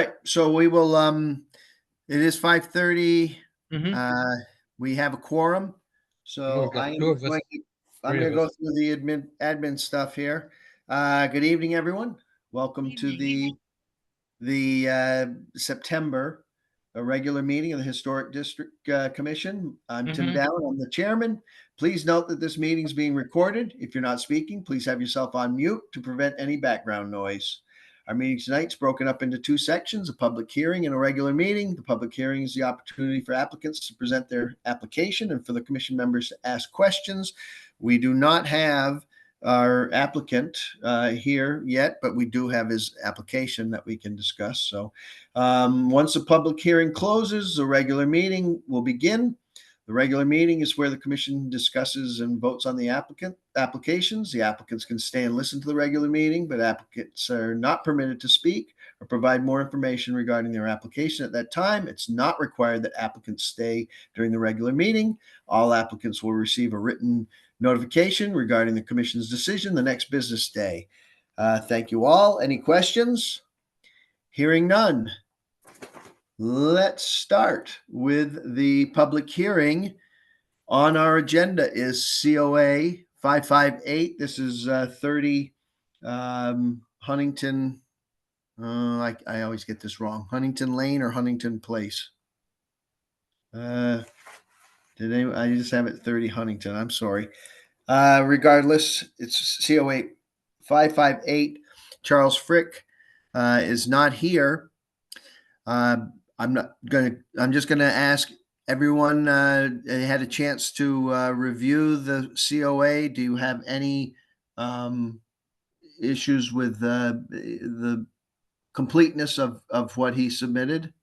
right, so we will, it is 5:30. We have a quorum, so We've got two of us, I'm three gonna of go us. through the admin stuff here. Good evening, everyone. Welcome to the September regular meeting of the Historic District Commission. I'm Tim Dowd. I'm the chairman. Please note that this meeting is being recorded. If you're not speaking, please have yourself on mute to prevent any background noise. Our meeting tonight is broken up into two sections, a public hearing and a regular meeting. The public hearing is the opportunity for applicants to present their application and for the commission members to ask questions. We do not have our applicant here yet, but we do have his application that we can discuss. So once the public hearing closes, the regular meeting will begin. The regular meeting is where the commission discusses and votes on the applications. The applicants can stay and listen to the regular meeting, but applicants are not permitted to speak or provide more information regarding their application at that time. It's not required that applicants stay during the regular meeting. All applicants will receive a written notification regarding the commission's decision the next business day. Thank you all. Any questions? Hearing none. Let's start with the public hearing. On our agenda is COA 558. This is 30 Huntington. I always get this wrong. Huntington Lane or Huntington Place. I just have it 30 Huntington. I'm sorry. Regardless, it's COA 558. Charles Frick is not here. I'm just gonna ask everyone had a chance to review the COA. Do you have any issues with the completeness of what he submitted?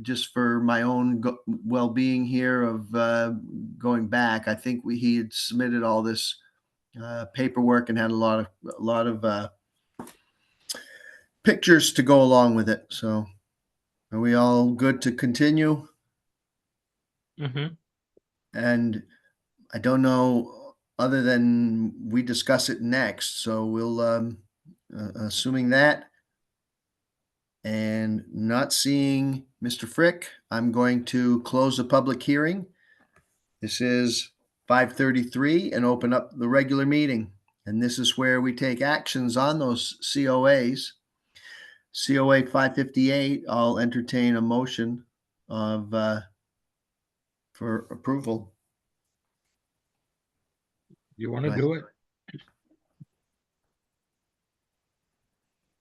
Just for my own well-being here of going back, I think he had submitted all this paperwork and had a lot of pictures to go along with it. So, are we all good to continue? And I don't know, other than we discuss it next. So we'll, assuming that, and not seeing Mr. Frick, I'm going to close the public hearing. This is 5:33 and open up the regular meeting. And this is where we take actions on those COAs. COA 558, I'll entertain a motion of for approval. You want to do it?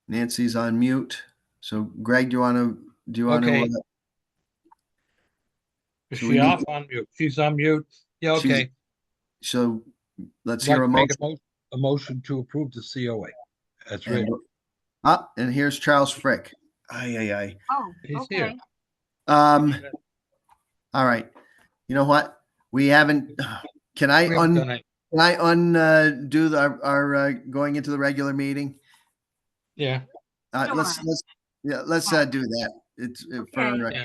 Nancy's on mute. So Greg, do you want Okay. to? Is she off on mute? She's on mute. Yeah, okay. So let's Like hear a to make motion. a motion to approve the COA. That's right. And here's Charles Frick. Aye. Oh, He's okay. here. All right. You know what? We haven't. Can I undo our going into the regular meeting? Yeah. Let's do that. It's for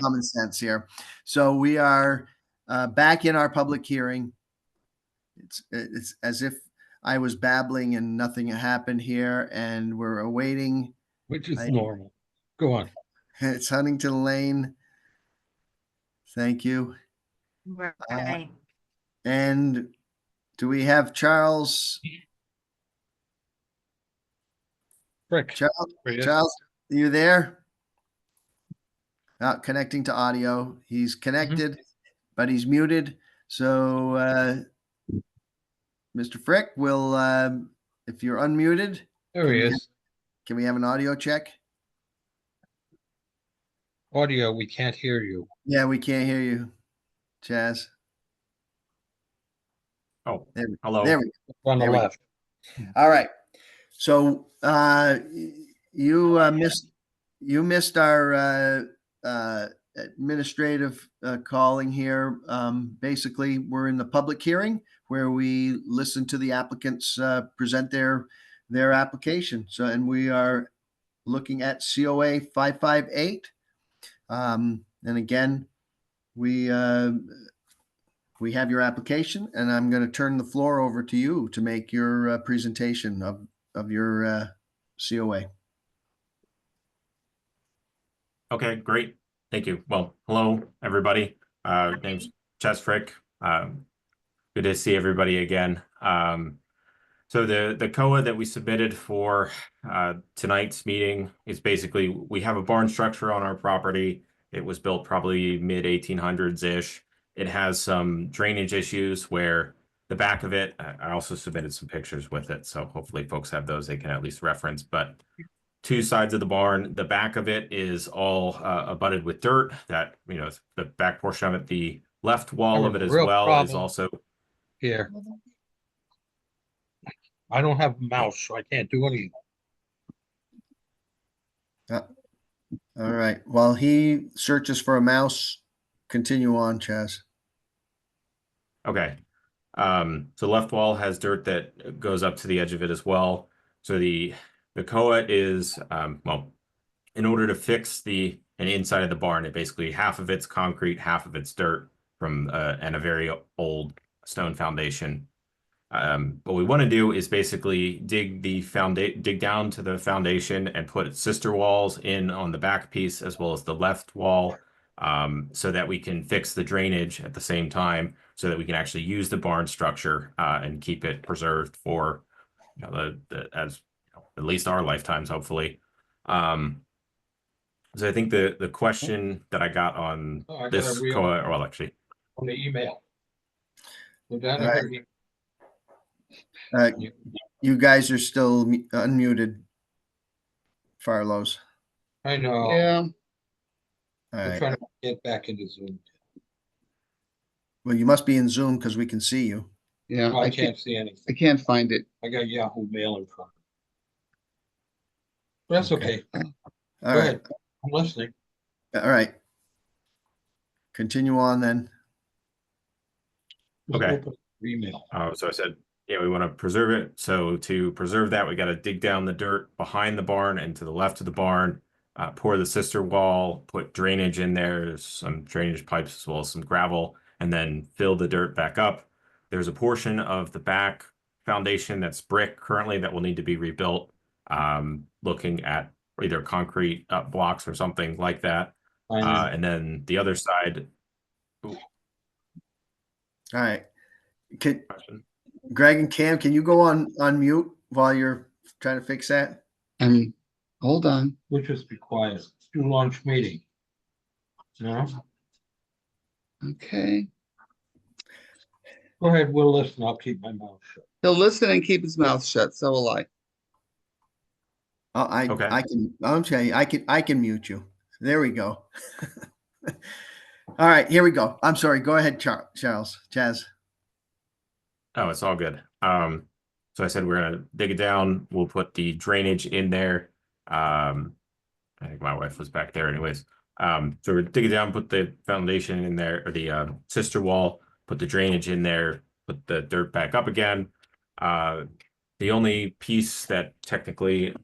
common sense here. So we are back in our public hearing. It's as if I was babbling and nothing happened here, and we're awaiting. Which is normal. Go on. It's Huntington Lane. Thank you. Right. And do we have Charles? Frick. Charles, are you there? Not connecting to audio. He's connected, but he's muted. So, Mr. Frick, will if you're unmuted, there he is. Can we have an audio check? Audio, we can't hear you. Yeah, we can't hear you, Chaz. Oh, hello. There we go. On the left. All right. So you missed our administrative calling here. Basically, we're in the public hearing where we listen to the applicants present their application. So, and we are looking at COA 558. And again, we have your application, and I'm going to turn the floor over to you to make your presentation of your COA. Okay, great. Thank you. Well, hello, everybody. Name's Chess Frick. Good to see everybody again. So the COA that we submitted for tonight's meeting is basically we have a barn structure on our property. It was built probably mid 1800s-ish. It has some drainage issues where the back of it, I also submitted some pictures with it, so hopefully folks have those they can at least reference. But two sides of the barn, the back of it is all abutted with dirt. That, the back portion of it, the left wall of it as Real well is problem. also. Here. I don't have a mouse, so I can't do anything. All right. While he searches for a mouse, continue on, Chaz. Okay. So left wall has dirt that goes up to the edge of it as well. So the COA is well, in order to fix an inside of the barn, it basically half of it's concrete, half of it's dirt from and a very old stone foundation. What we want to do is basically dig down to the foundation and put sister walls in on the back piece as well as the left wall, so that we can fix the drainage at the same time, so that we can actually use the barn structure and keep it preserved for at least our lifetimes, hopefully. So I think the question that I got on this COA, well, actually, On the email. With that, All I right. heard You guys are still unmuted, Farlows. I know. Yeah, All I'm right. trying to get back into Zoom. Well, you must be in Zoom because we can see you. yeah, Oh, I can't see I anything. can't find it. I got Yahoo Mail in front. That's okay. All Go right. ahead. I'm listening. All right. Continue on then. Just Okay. open your email. So I said, yeah, we want to preserve it. So to preserve that, we got to dig down the dirt behind the barn and to the left of the barn, pour the sister wall, put drainage in there, some drainage pipes as well as some gravel, and then fill the dirt back up. There's a portion of the back foundation that's brick currently that will need to be rebuilt, looking at either concrete blocks or something like that. And then the other side. All right. Greg and Cam, can you go on mute while you're trying to fix that? Hold on. We'll just be quiet. Do launch meeting. No? Okay. Go ahead, we'll listen. I'll keep my mouth shut. He'll listen and keep his mouth shut. So will I. Okay. I can mute you. There we go. All right, here we go. I'm sorry. Go ahead, Charles. Chaz. Oh, it's all good. So I said we're gonna dig it down. We'll put the drainage in there. I think my wife was back there anyways. So we're dig it down, put the foundation in there, or the sister wall, put the drainage in there, put the dirt back up again. The only piece that technically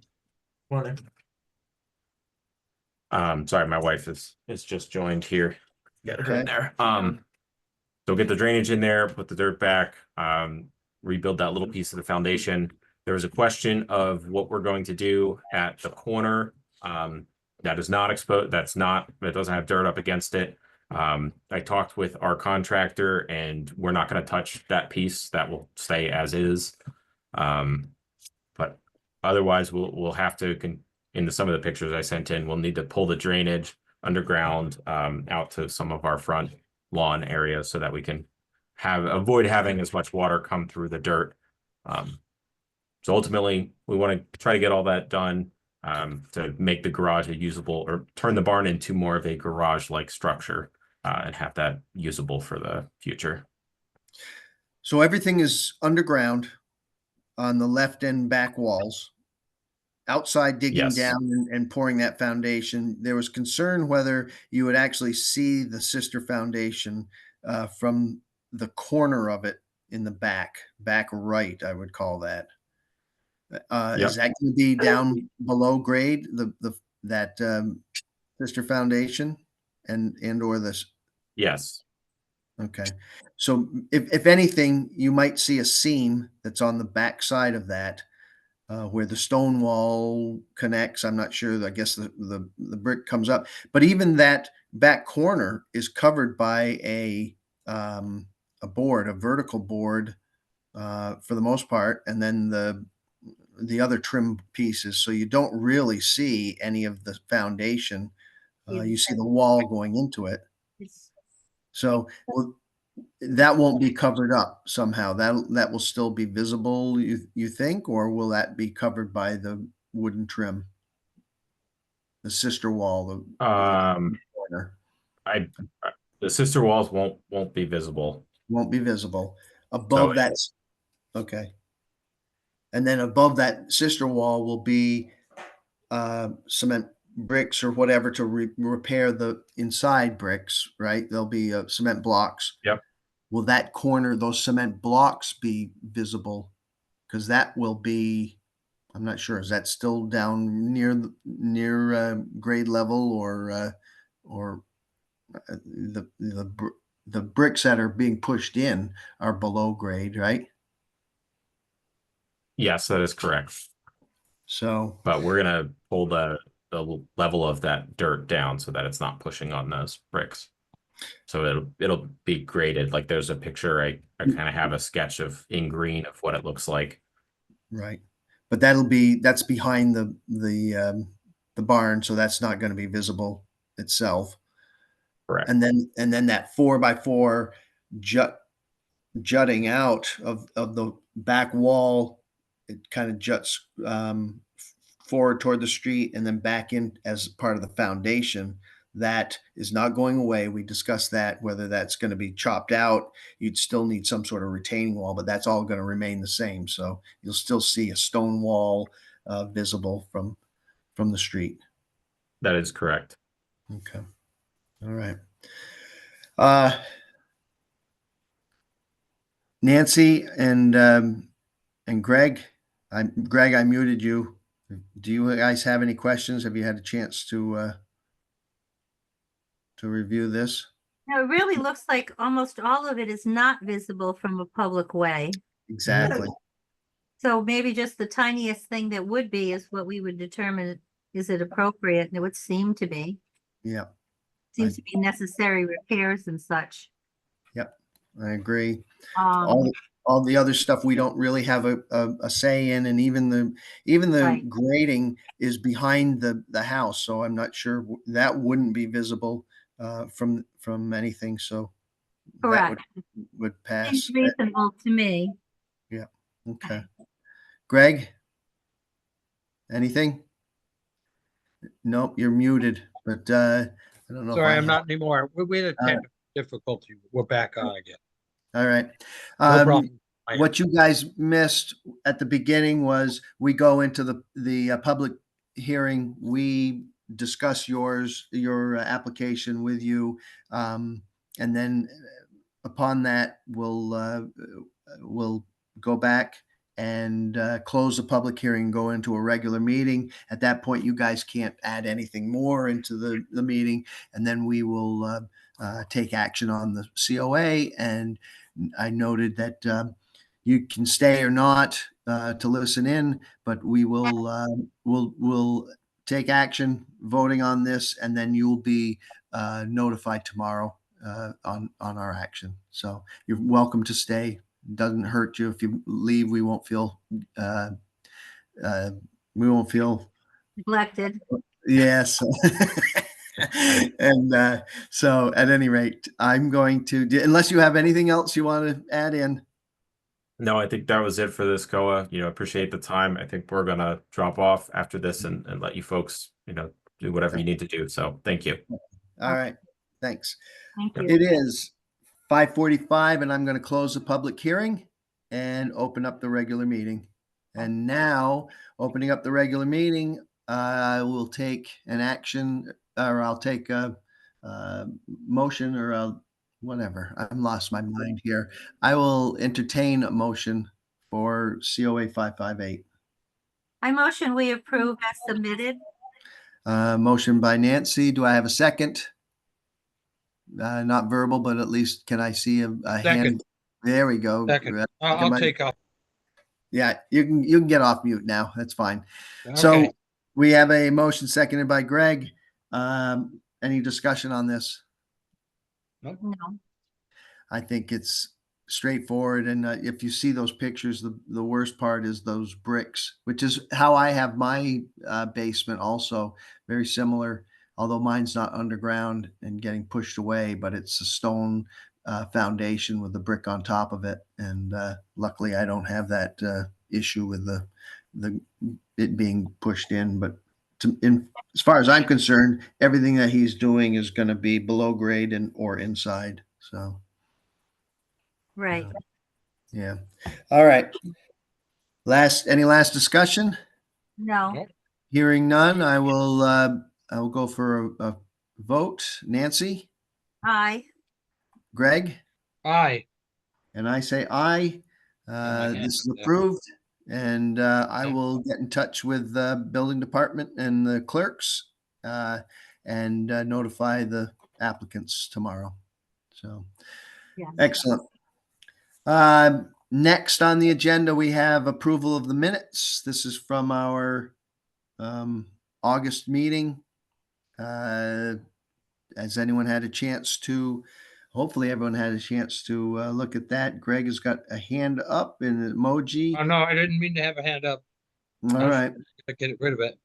sorry, my wife is just joined here. Get her in there. So get the drainage in there, put the dirt back, rebuild that little piece of the foundation. There was a question of what we're going to do at the corner that is not exposed, that doesn't have dirt up against it. I talked with our contractor and we're not going to touch that piece. That will stay as is. But otherwise we'll have to, in some of the pictures I sent in, we'll need to pull the drainage underground out to some of our front lawn areas so that we can avoid having as much water come through the dirt. So ultimately, we want to try to get all that done to make the garage a usable, or turn the barn into more of a garage-like structure and have that usable for the future. So everything is underground on the left and back walls. Outside digging Yes. down and pouring that foundation. There was concern whether you would actually see the sister foundation from the corner of it in the back right, I would call that. Yep. Is that going to be down below grade, that sister foundation and or this? Yes. Okay. So if anything, you might see a seam that's on the back side of that. where the stone wall connects. I'm not sure. I guess the brick comes up, but even that back corner is covered by a board, a vertical board, for the most part, and then the other trim pieces. So you don't really see any of the foundation. You see the wall going into it. So that won't be covered up somehow. That will still be visible, you think, or will that be covered by the wooden trim? The sister wall, the corner I the sister walls won't be visible. won't be visible. So Above that, okay. And then above that sister wall will be cement bricks or whatever to repair the inside bricks, right? There'll be cement blocks. Yep. Will that corner, those cement blocks be visible? Because that will be, I'm not sure. Is that still down near grade level, or the bricks that are being pushed in are below grade, right? yes, that is correct. So But we're gonna pull the level of that dirt down so that it's not pushing on those bricks. So it'll be graded. Like there's a picture. I kind of have a sketch of in green of what it looks like. right, but that's behind the barn, so that's not going to be visible itself. Correct. And then that 4x4 jutting out of the back wall, it kind of juts forward toward the street and then back in as part of the foundation. That is not going away. We discussed that, whether that's going to be chopped out. You'd still need some sort of retaining wall, but that's all going to remain the same. So you'll still see a stone wall visible from the street. That is correct. Okay. All right. Nancy and Greg, Greg, I muted you. Do you guys have any questions? Have you had a chance to review this? No, it really looks like almost all of it is not visible from a public way. Exactly. So maybe just the tiniest thing that would be is what we would determine, is it appropriate? And it would seem to be. Yeah. Seems to be necessary repairs and such. Yep. I agree. All the other stuff we don't really have a say in, and even the Right. grading is behind the house, so I'm not sure that wouldn't be visible from anything. So Correct. that would pass. Seems reasonable to me. Yeah. Okay. Greg, anything? Nope, you're muted. But I don't know. if Sorry, I I'm have- not anymore. We had a technical difficulty. We're back on again. All right. No problem. What you guys missed at the beginning was we go into the public hearing. We discuss your application with you, and then upon that, we'll go back and close the public hearing, go into a regular meeting. At that point, you guys can't add anything more into the meeting, and then we will take action on the COA. And I noted that you can stay or not to listen in, but we will we'll take action voting on this, and then you'll be notified tomorrow on our action. So you're welcome to stay. It doesn't hurt you if you leave. We won't feel Neglected. yes. And so at any rate, I'm going to, unless you have anything else you want to add in. No, I think that was it for this COA. Appreciate the time. I think we're gonna drop off after this and let you folks, do whatever you need to do. So thank you. All right. Thanks. Thank you. It is 5:45, and I'm going to close the public hearing and open up the regular meeting. And now, opening up the regular meeting, I will take an action, or I'll take a motion, or whatever. I've lost my mind here. I will entertain a motion for COA 558. I motion we approve as submitted. Motion by Nancy. Do I have a second? Not verbal, but at least can I see a hand? Second. There we go. Second. Get I'll my- take up. Yeah, you can get off mute now. That's fine. So Okay. we have a motion seconded by Greg. Any discussion on this? No. I think it's straightforward. And if you see those pictures, the worst part is those bricks, which is how I have my basement also. Very similar, although mine's not underground and getting pushed away, but it's a stone foundation with a brick on top of it. And luckily, I don't have that issue with the it being pushed in. But as far as I'm concerned, everything that he's doing is going to be below grade and or inside. So. Right. Yeah. All right. Any last discussion? No. Nope. Hearing none, I will go for a vote. Nancy, Aye. Greg, Aye. and I say aye. my hand This is up there. approved, and I Yeah. will get in touch with the building department and the clerks and notify the applicants tomorrow. So Yeah. excellent. Next on the agenda, we have approval of the minutes. This is from our August meeting. Has anyone had a chance to? Hopefully, everyone had a chance to look at that. Greg has got a hand up and an emoji. Oh, no, I didn't mean to have a hand up. All right, Get rid of it.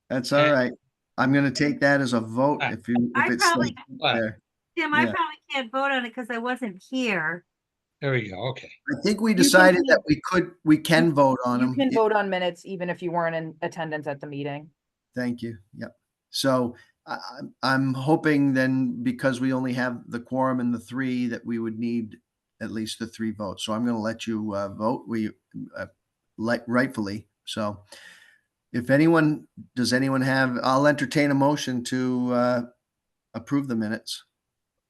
that's all right. I'm going to take that as a vote Ah. if I it's probably- there. Tim, I Yeah. probably can't vote on it because I wasn't here. There we go. Okay. I think we can decided vote. that we can vote on You them. can vote on minutes even if you weren't in attendance at the meeting. Thank you. Yep. So I'm hoping then, because we only have the quorum and the three, that we would need at least the 3 votes. So I'm going to let you vote. Like rightfully. So if does anyone have, I'll entertain a motion to approve the minutes,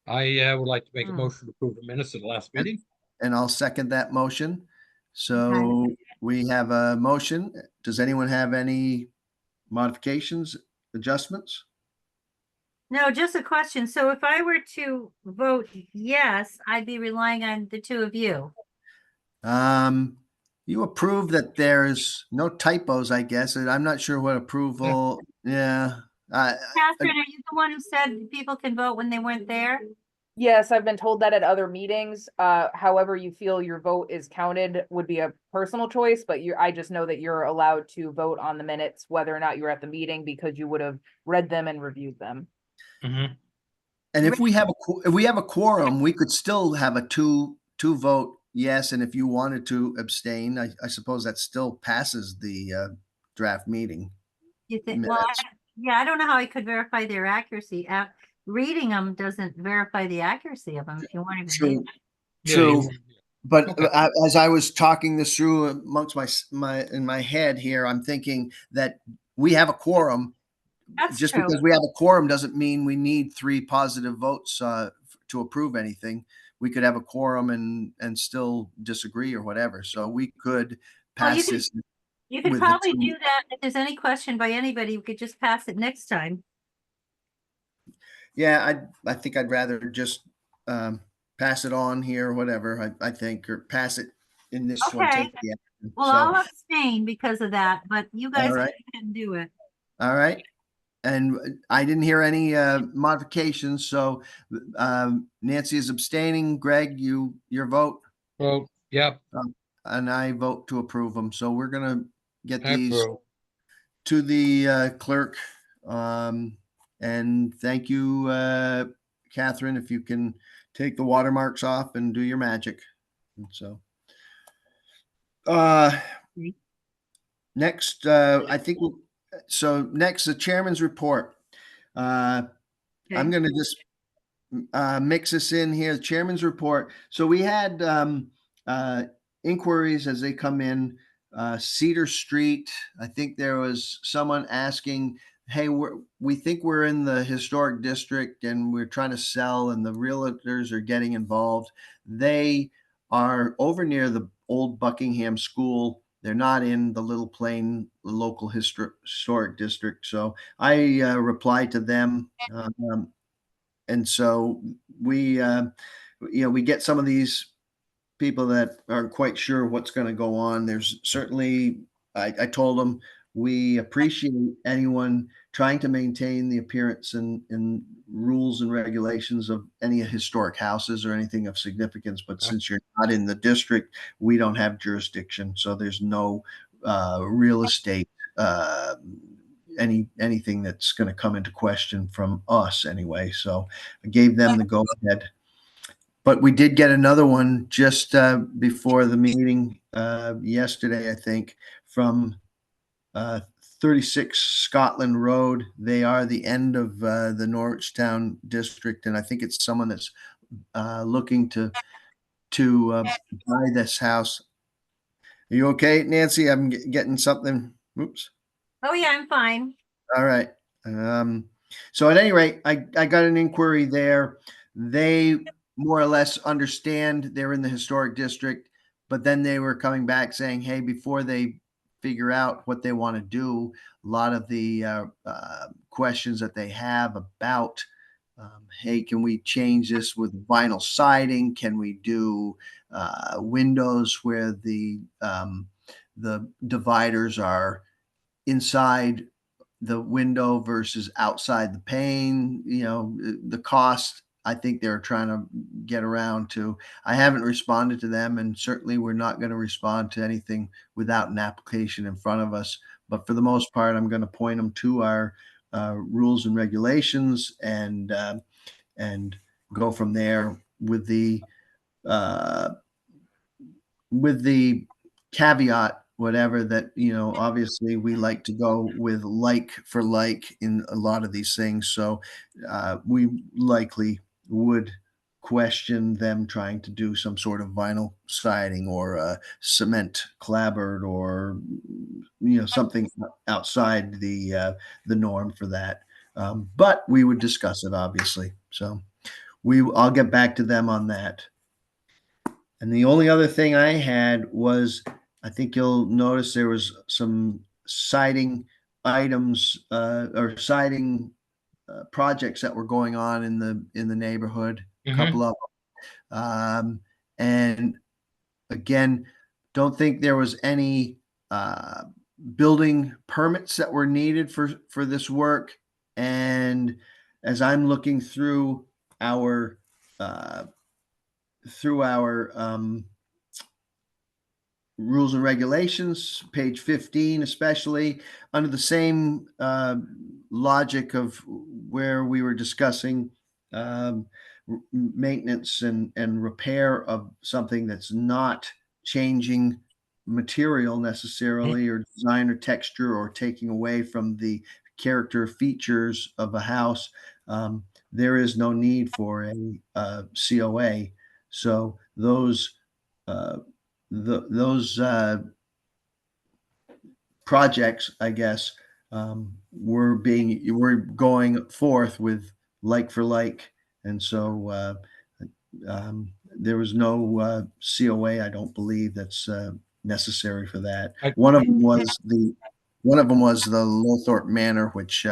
I would like to make a Hmm. motion to approve the minutes of the last meeting. and I'll second that motion. So we have a motion. Does anyone have any modifications, adjustments? No, just a question. So if I were to vote yes, I'd be relying on the 2 of you. You approve that there's no typos, I guess. And I'm not sure what approval. Yeah. Catherine, are you the one who said people can vote when they weren't there? Yes, I've been told that at other meetings. However you feel your vote is counted would be a personal choice, but I just know that you're allowed to vote on the minutes whether or not you were at the meeting because you would have read them and reviewed them. Mhm. And if we have a quorum, we could still have a two vote yes. And if you wanted to abstain, I suppose that still passes the draft meeting. You think, well, Minutes. yeah, I don't know how I could verify their accuracy. Reading them doesn't verify the accuracy of them if you want to True. Yeah, True. you- But Okay. as I was talking this through amongst in my head here, I'm thinking that we have a quorum. That's Just true. because we have a quorum doesn't mean we need 3 positive votes to approve anything. We could have a quorum and still disagree or whatever. So we could Well, pass this. You could with the probably 2. do that. If there's any question by anybody, we could just pass it next time. Yeah, I think I'd rather just pass it on here or whatever. I think, or pass it in this one. Okay. Take the action. Well, So, I'll abstain because of that, but you guys All right. can do it. all right. And I didn't hear any modifications. So Nancy is abstaining. Greg, your vote, Well, yep, and I vote to approve them. So we're gonna get I these approve. to the clerk. And thank you, Catherine, if you can take the watermarks off and do your magic. And so, next, I think, so next, the chairman's report. I'm Okay. going to just mix this in here, the chairman's report. So we had inquiries as they come in. Cedar Street, I think there was someone asking, hey, we think we're in the historic district and we're trying to sell, and the realtors are getting involved. They are over near the old Buckingham School. They're not in the Little Plain local historic district. So I replied to them. And so we get some of these people that aren't quite sure what's going to go on. There's certainly, I told them, we appreciate anyone trying to maintain the appearance and rules and regulations of any historic houses or anything of significance. But since you're not in the district, we don't have jurisdiction. So there's no real estate, anything that's going to come into question from us anyway. So I gave them the go ahead. But we did get another one just before the meeting yesterday, I think, from 36 Scotland Road. They are the end of the Norwich Town District, and I think it's someone that's looking to buy this house. Are you okay, Nancy? I'm getting something. Oops. Oh, yeah, I'm fine. All right. So at any rate, I got an inquiry there. They more or less understand they're in the historic district, but then they were coming back saying, hey, before they figure out what they want to do, a lot of the questions that they have about, hey, can we change this with vinyl siding? Can we do windows where the dividers are inside the window versus outside the pane? You know, the cost, I think they're trying to get around to. I haven't responded to them, and certainly we're not going to respond to anything without an application in front of us. But for the most part, I'm going to point them to our rules and regulations and go from there with the caveat, whatever, that, you know, obviously we like to go with like for like in a lot of these things. So we likely would question them trying to do some sort of vinyl siding or cement clapboard or, you know, something outside the norm for that. But we would discuss it, obviously. So I'll get back to them on that. And the only other thing I had was, I think you'll notice there was some siding items or siding projects that were going on in the neighborhood, a couple of them. And again, don't think there was any building permits that were needed for this work. And as I'm looking through our rules and regulations, page 15, especially under the same logic of where we were discussing maintenance and repair of something that's not changing material necessarily, or design or texture, or taking away from the character features of a house. There is no need for a COA. So those projects, I guess, we're going forth with like for like, and so there was no COA. I don't believe that's necessary for that. One of them was the Lowthorpe Manor, which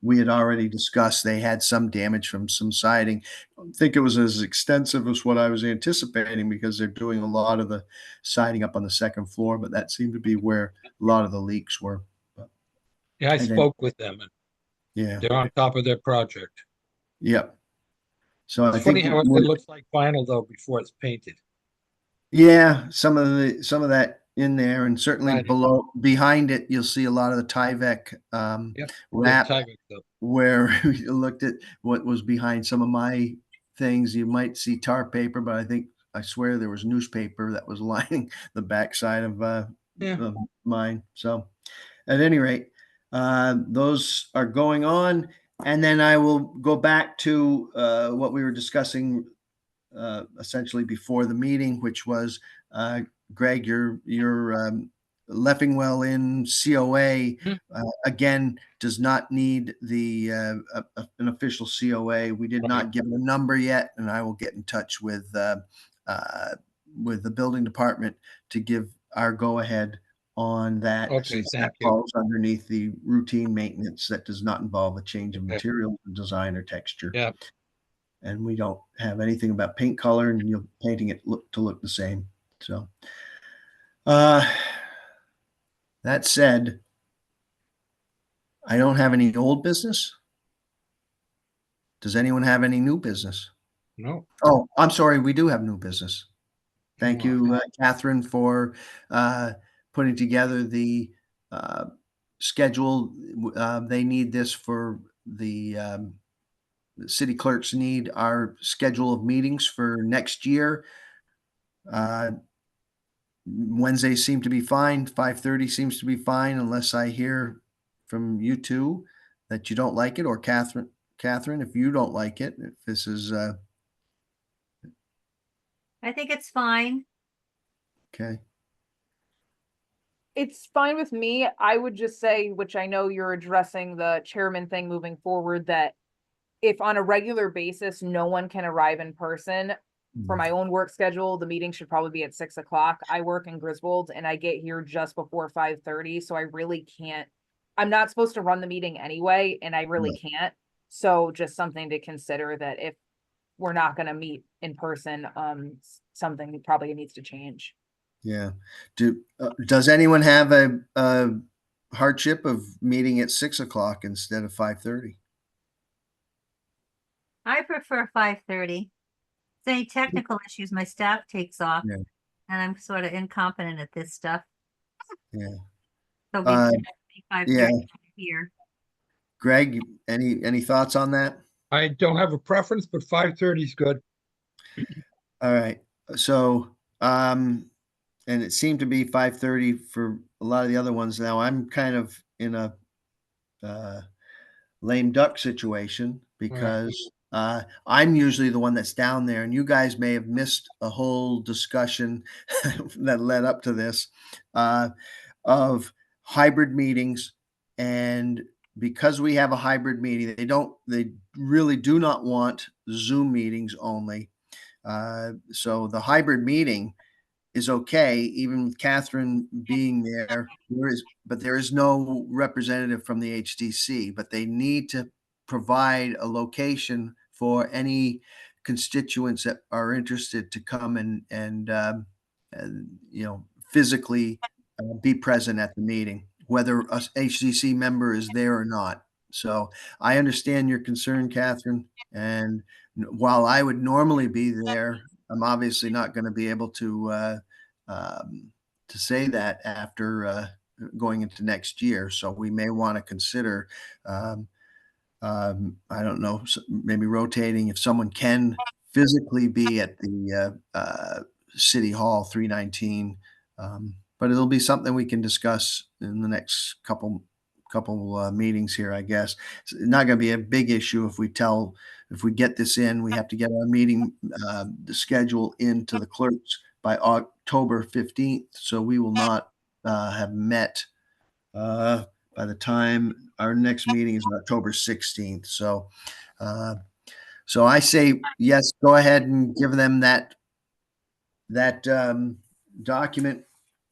we had already discussed. They had some damage from some siding. I don't think it was as extensive as what I was anticipating, because they're doing a lot of the siding up on the second floor, but that seemed to be where a lot of the leaks were. Yeah, I spoke with them, and they're on top of their project. Yep. So It's funny how it looks like vinyl though before it's painted. Yeah, some of that in there, and certainly behind it, you'll see a lot of the Tyvek wrap. Where you looked at what was behind some of my things, you might see tar paper, but I swear there was newspaper that was lining the backside of mine. So at any rate, those are going on. And then I will go back to what we were discussing essentially before the meeting, which was Greg, your Leffingwell Inn COA again does not need an official COA. We did not give it a number yet, and I will get in touch with the building department to give our go ahead on that. Okay, that falls underneath the routine maintenance that does not involve a change of material, design, or texture. Yeah. and we don't have anything about paint color, and you're painting it to look the same. So, that said, I don't have any old business. Does anyone have any new business? No. Oh, I'm sorry. We do have new business. Thank Wow. you, Catherine, for putting together the schedule. They need this for the city clerks need our schedule of meetings for next year. Wednesdays seem to be fine. 5:30 seems to be fine, unless I hear from you two that you don't like it, or Catherine. Catherine, if you don't like it, if this is I think it's fine. okay. It's fine with me. I would just say, which I know you're addressing the chairman thing moving forward, that if on a regular basis, no one can arrive in person, for my own work schedule, the meeting should probably be at 6 o'clock. I work in Griswold and I get here just before 5:30. So I really can't, I'm not supposed to run the meeting anyway, and I really can't. So just something to consider, that if we're not gonna meet in person, something probably needs to change. Yeah. Does anyone have a hardship of meeting at 6 o'clock instead of 5:30? I prefer 5:30. If there's any technical issues, my staff takes off, Yeah. and I'm sort of incompetent at this stuff. Yeah. So Uh, be 5:30 yeah. here. Greg, any thoughts on that? I don't have a preference, but 5:30 is good. All right. So, and it seemed to be 5:30 for a lot of the other ones. Now I'm kind of in a lame duck situation because I'm usually the one that's down there, and you guys may have missed a whole discussion that led up to this of hybrid meetings. And because we have a hybrid meeting, they really do not want Zoom meetings only. So the hybrid meeting is okay, even with Catherine being there. But there is no representative from the HDC, but they need to provide a location for any constituents that are interested to come and physically be present at the meeting, whether a HDC member is there or not. So I understand your concern, Catherine, and while I would normally be there, I'm obviously not going to be able to say that after going into next year. So we may want to consider, I don't know, maybe rotating if someone can physically be at the City Hall 319. But it'll be something we can discuss in the next couple meetings here, I guess. It's not going to be a big issue if we get this in. We have to get our meeting the schedule into the clerks by October 15th. So we will not have met by the time our next meeting is October 16th. So I say yes, go ahead and give them that document,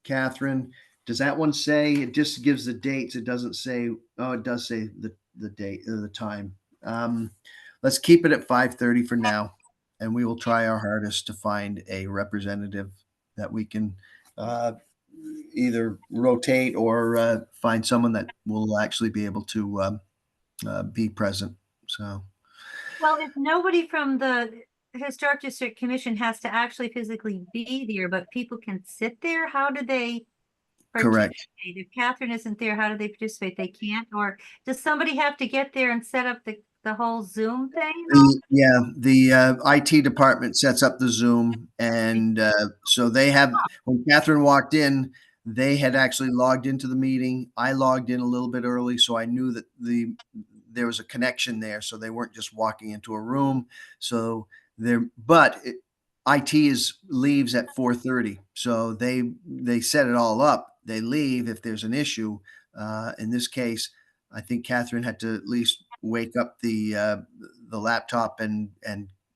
Catherine. Does that one say, it just gives the dates? It doesn't say, oh, it does say the date or the time. Let's keep it at 5:30 for now, and we will try our hardest to find a representative that we can either rotate or find someone that will actually be able to be present. So, Well, if nobody from the Historic District Commission has to actually physically be there, but people can sit there, how do they correct. participate? If Catherine isn't there, how do they participate? They can't? Or does somebody have to get there and set up the whole Zoom thing? Yeah, the IT department sets up the Zoom, and so they have. When Catherine walked in, they had actually logged into the meeting. I logged in a little bit early, so I knew that there was a connection there, so they weren't just walking into a room. So IT leaves at 4:30, so they set it all up. They leave if there's an issue. In this case, I think Catherine had to at least wake up the laptop and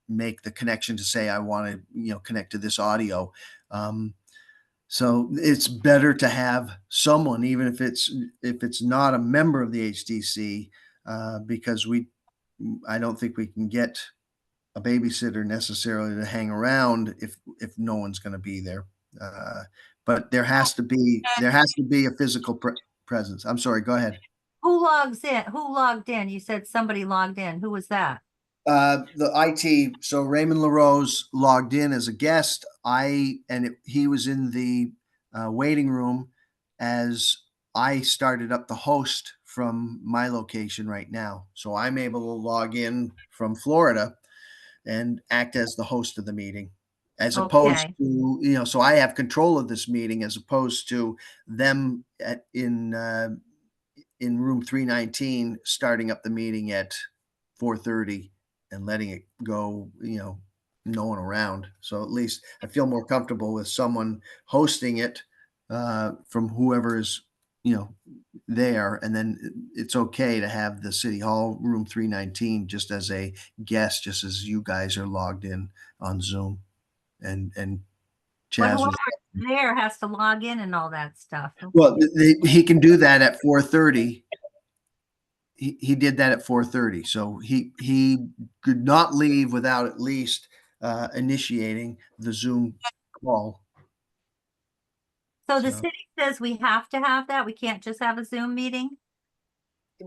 make the connection to say I want to connect to this audio. So it's better to have someone, even if it's not a member of the HDC, because I don't think we can get a babysitter necessarily to hang around if no one's going to be there. But there has to be a physical presence. I'm sorry. Go ahead. Who logs in? Who logged in? You said somebody logged in. Who was that? The IT. So Raymond LaRose logged in as a guest. He was in the waiting room as I started up the host from my location right now. So I'm able to log in from Florida and act as the host of the meeting, as opposed Okay. to, so I have control of this meeting as opposed to them in room 319 starting up the meeting at 4:30 and letting it go, no one around. So at least I feel more comfortable with someone hosting it from whoever is, there. And then it's okay to have the City Hall room 319 just as a guest, just as you guys are logged in on Zoom. And But Chaz whoever was, there has to log in and all that stuff. well, he can do that at 4:30. He did that at 4:30. So he could not leave without at least initiating the Zoom call. So the So, city says we have to have that. We can't just have a Zoom meeting.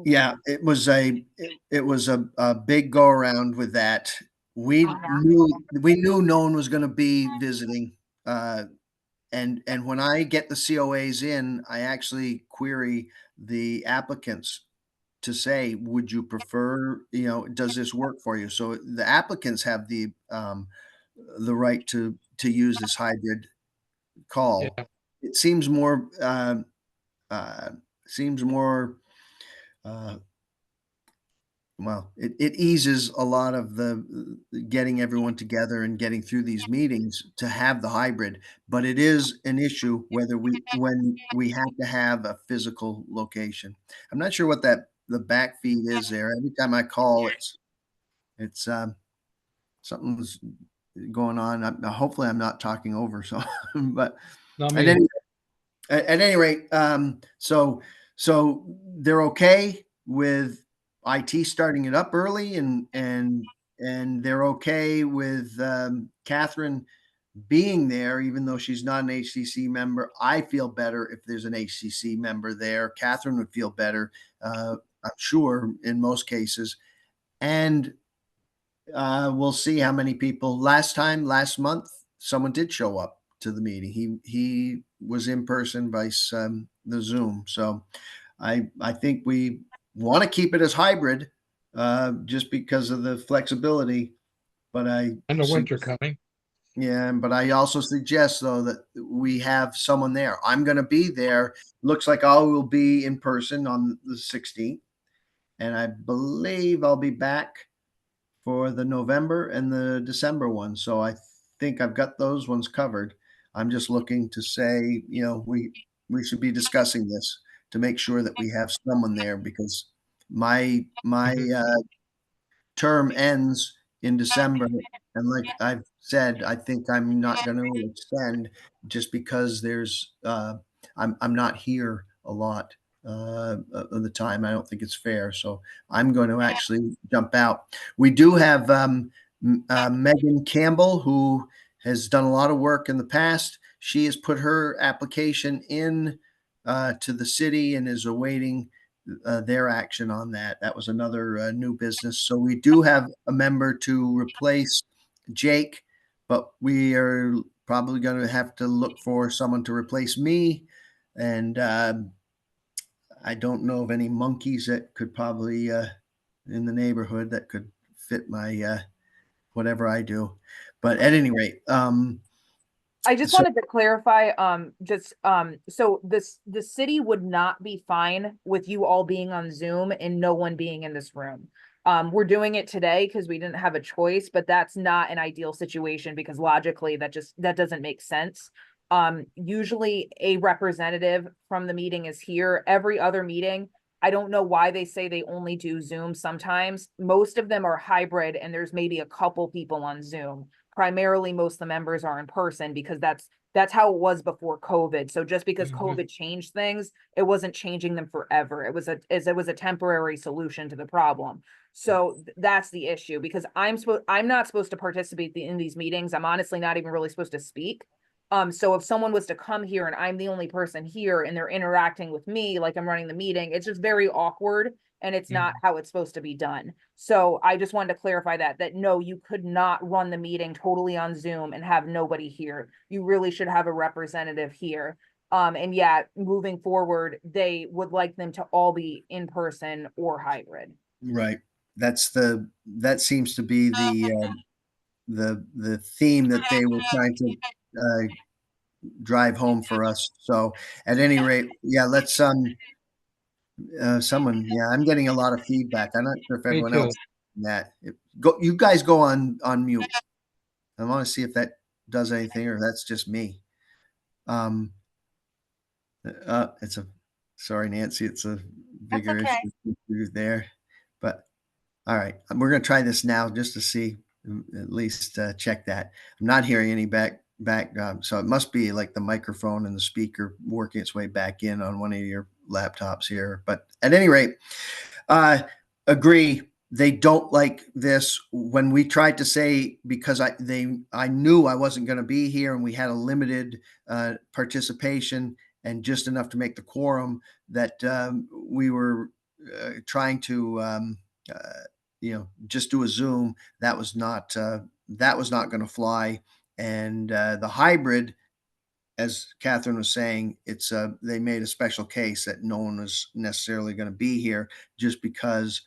yeah, it was a big go around with that. We Oh, yeah. knew no one was going to be visiting. And when I get the COAs in, I actually query the applicants to say, would you prefer, does this work for you? So the applicants have the right to use this hybrid call. Yeah. It seems more seems more well, it eases a lot of the getting everyone together and getting through these meetings to have the hybrid, but it is an issue when we have to have a physical location. I'm not sure what the back feed is there. Every time I call, it's something's going on. Hopefully I'm not talking over. So, but Not at me. any rate, so they're okay with IT starting it up early, and they're okay with Catherine being there, even though she's not an HCC member. I feel better if there's an HCC member there. Catherine would feel better, I'm sure, in most cases. And we'll see how many people. Last month, someone did show up to the meeting. He was in person by the Zoom. So I think we want to keep it as hybrid, just because of the flexibility. But And the winter coming. yeah, but I also suggest though that we have someone there. I'm going to be there. Looks like I will be in person on the 16th, and I believe I'll be back for the November and the December one. So I think I've got those ones covered. I'm just looking to say, we should be discussing this to make sure that we have someone there, because my term ends in December. And like I've said, I think I'm not going to extend just because I'm not here a lot of the time. I don't think it's fair. So I'm going to actually jump out. We do have Megan Campbell, who has done a lot of work in the past. She has put her application in to the city and is awaiting their action on that. That was another new business. So we do have a member to replace Jake, but we are probably going to have to look for someone to replace me. And I don't know of any monkeys that could probably in the neighborhood that could fit my whatever I do. But at any rate, I just So- wanted to clarify, so the city would not be fine with you all being on Zoom and no one being in this room. We're doing it today because we didn't have a choice, but that's not an ideal situation because logically that doesn't make sense. Usually a representative from the meeting is here. Every other meeting, I don't know why they say they only do Zoom sometimes. Most of them are hybrid and there's maybe a couple people on Zoom. Primarily, most of the members are in person because that's That's how it was before COVID. So just because Mhm. COVID changed things, it wasn't changing them forever. It was a temporary solution to the problem. So that's the issue, because I'm not supposed to participate in these meetings. I'm honestly not even really supposed to speak. So if someone was to come here and I'm the only person here and they're interacting with me like I'm running the meeting, it's just very awkward, and it's not how it's supposed to be done. So I just wanted to clarify that no, you could not run the meeting totally on Zoom and have nobody here. You really should have a representative here. And yeah, moving forward, they would like them to all be in person or hybrid. Right. That seems to be the theme that they were trying to drive home for us. So at any rate, yeah, let's someone, yeah, I'm getting a lot of feedback. I'm not sure if Me everyone too. else that you guys go on mute. I want to see if that does anything or that's just me. It's a sorry, Nancy, it's a bigger okay. issue there. But all right, we're gonna try this now just to see, at least check that. I'm not hearing any back, so it must be like the microphone and the speaker working its way back in on one of your laptops here. But at any rate, agree. They don't like this. When we tried to say, because I knew I wasn't going to be here and we had a limited participation and just enough to make the quorum, that we were trying to just do a Zoom. That was not going to fly. And the hybrid, as Catherine was saying, it's they made a special case that no one was necessarily going to be here just because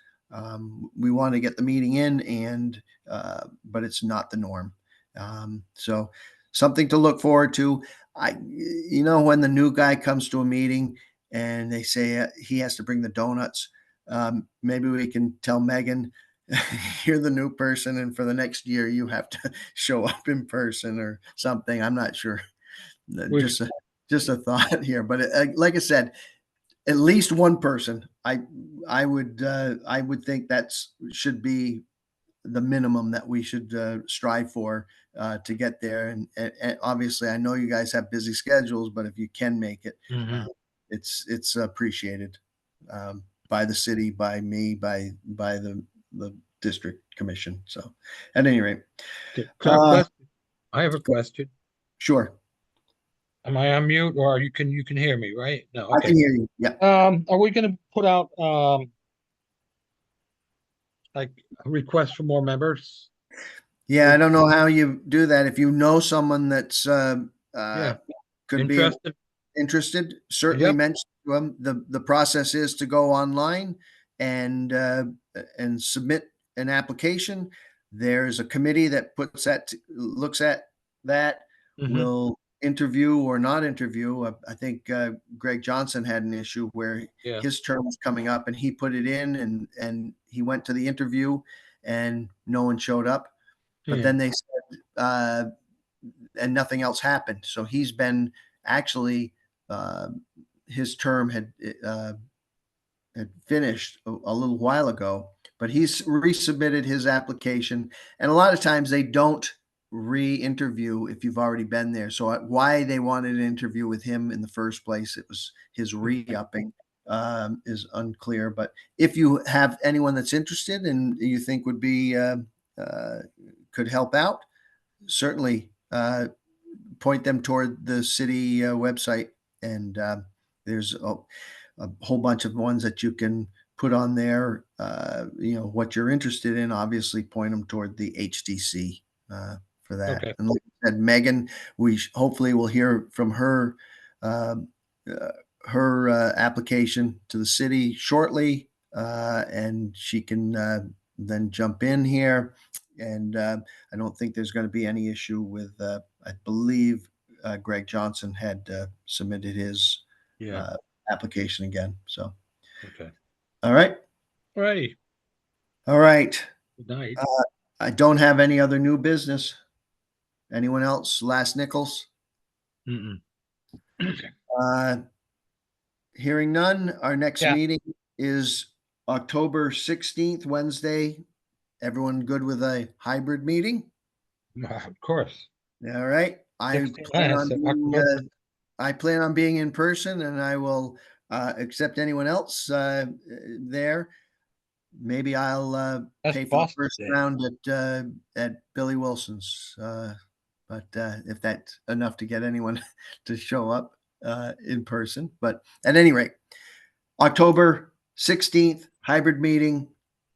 we want to get the meeting in, and but it's not the norm. So something to look forward to. When the new guy comes to a meeting and they say he has to bring the donuts, maybe we can tell Megan, you're the new person, and for the next year you have to show up in person or something. I'm not sure. Just a thought here, but like I said, at least one person. I would think that's should be the minimum that we should strive for to get there. And obviously, I know you guys have busy schedules, but if you can make it, it's appreciated by the city, by me, by the district commission. So, at any rate, I have a question. Sure. Am I on mute, or you can hear me, right? No, okay. I can hear you. Yeah. Are we going to put out like a request for more members? Yeah, I don't know how you do that. If you know someone that's could Interested? be interested, certainly mention to them. The process is to go online and submit an application. There's a committee that looks at that, will interview or not interview. I think Greg Johnson had an issue where his term was coming up and he put it in, and he went to the interview and no one showed up. But then they said, and nothing else happened. So he's been actually, his term had finished a little while ago, but he's resubmitted his application. And a lot of times they don't re-interview if you've already been there. So why they wanted an interview with him in the first place, it was his re-upping, is unclear. But if you have anyone that's interested and you think would be could help out, certainly point them toward the city website, and there's a whole bunch of ones that you can put on there. What you're interested in, obviously point them toward the HDC for that. Okay. And like I said, Megan, we hopefully will hear from her application to the city shortly, and she can then jump in here. And I don't think there's going to be any issue with, I believe Greg Johnson had submitted his application again. So, okay. All right. Righty. All right. Good night. I don't have any other new business. Anyone else? Last Nichols? Okay. Hearing none, our next meeting is October 16th, Wednesday. Everyone good with a hybrid meeting? Of course. All right. I Next plan class on of being, October. I plan on being in person, and I will accept anyone else there. Maybe I'll That's pay for the Boston first Day. round at Billy Wilson's. But if that's enough to get anyone to show up in person. But at any rate, October 16th, hybrid meeting.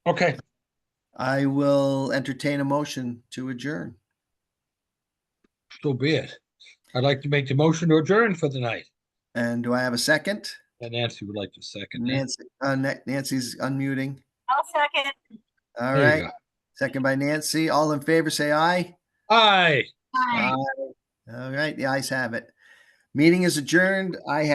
Okay, I will entertain a motion to adjourn. so be it. I'd like to make the motion to adjourn for the night. And do I have a second? And Nancy would like to second that. Nancy's unmuting. I'll second. All There you right. go. Second by Nancy. All in favor, say aye. Aye. Aye. All right. The ayes have it. Meeting is adjourned. I have